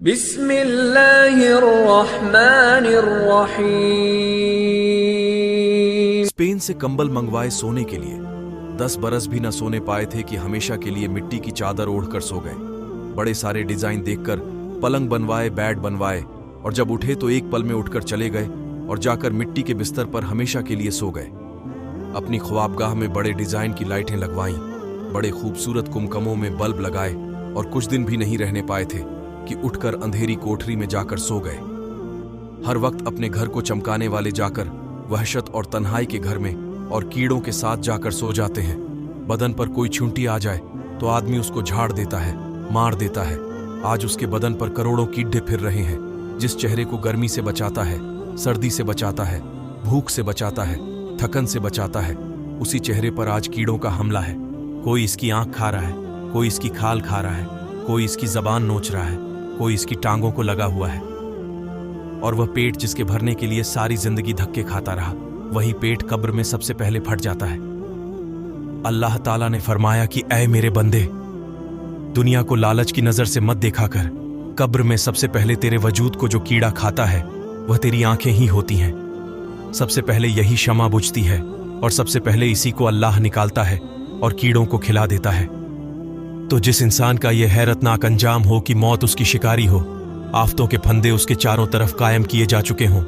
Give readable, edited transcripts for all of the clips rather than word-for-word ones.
बिस्मिल्लाहिर्रहमानिर्रहीम। स्पेन से कंबल मंगवाए सोने के लिए। 10 बरस भी न सोने पाए थे कि हमेशा के लिए मिट्टी की चादर ओढ़कर सो गए। बड़े सारे डिजाइन देखकर पलंग बनवाए, बेड बनवाए, और जब उठे तो एक पल में उठकर चले गए और जाकर मिट्टी के बिस्तर पर हमेशा के लिए सो गए। अपनी ख्वाबगाह में बड़े डिजाइन की लाइटें लगवाईं, बड़े खूबसूरत कुमकमों में बल्ब लगाए, और कुछ दिन भी नहीं रहने पाए थे कि उठकर अंधेरी कोठरी में जाकर सो गए। हर वक्त अपने घर को चमकाने वाले जाकर वहशत और तन्हाई के घर में और कीड़ों के साथ जाकर सो जाते हैं। बदन पर कोई छुंटी आ जाए तो आदमी उसको झाड़ देता है, मार देता है। आज उसके बदन पर करोड़ों कीड़े फिर रहे हैं। जिस चेहरे को गर्मी से बचाता है, सर्दी से बचाता है, भूख से बचाता है, थकन से बचाता है, उसी चेहरे पर आज कीड़ों का हमला है। कोई इसकी आंख खा रहा है, कोई इसकी खाल खा रहा है, कोई इसकी जबान नोच रहा है, कोई इसकी टांगों को लगा हुआ है। और वह पेट जिसके भरने के लिए सारी जिंदगी धक्के खाता रहा, वही पेट कब्र में सबसे पहले फट जाता है। अल्लाह ताला ने फरमाया कि ऐ मेरे बंदे, दुनिया को लालच की नजर से मत देखा कर। कब्र में सबसे पहले तेरे वजूद को जो कीड़ा खाता है वह तेरी आंखें ही होती हैं। सबसे पहले यही शमा बुझती है और सबसे पहले इसी को अल्लाह निकालता है और कीड़ों को खिला देता है। तो जिस इंसान का यह हैरतनाक अंजाम हो कि मौत उसकी शिकारी हो, आफतों के फंदे उसके चारों तरफ कायम किए जा चुके हों,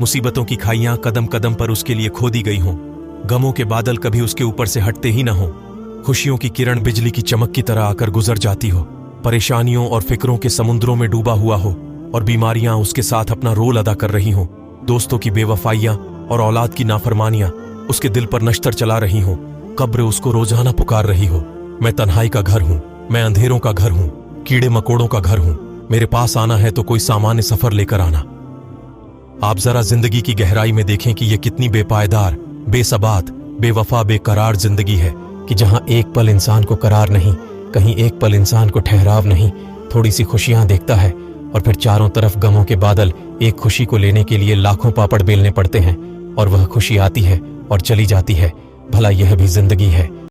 मुसीबतों की खाइयां कदम कदम पर उसके लिए खोदी गई हों, गमों के बादल कभी उसके ऊपर से हटते ही न हों, खुशियों की किरण बिजली की चमक की तरह आकर गुजर जाती हो, परेशानियों और फिक्रों के समुद्रों में डूबा हुआ हो और बीमारियां उसके साथ अपना रोल अदा कर रही हों, दोस्तों की बेवफाइयां और औलाद की नाफरमानियां उसके दिल पर नश्तर चला रही हों, कब्र उसको रोजाना पुकार रही हो, मैं तन्हाई का घर हूं, मैं अंधेरों का घर हूं, कीड़े मकोड़ों का घर हूं, मेरे पास आना है तो कोई सामान्य सफर लेकर आना। आप जरा जिंदगी की गहराई में देखें कि यह कितनी बेपायदार, बेसबात, बेवफा, बेकरार जिंदगी है कि जहां एक पल इंसान को करार नहीं, कहीं एक पल इंसान को ठहराव नहीं, थोड़ी सी खुशियां देखता है और फिर चारों तरफ गमों के बादल। एक खुशी को लेने के लिए लाखों पापड़ बेलने पड़ते हैं और वह खुशी आती है और चली जाती है। भला यह भी जिंदगी है?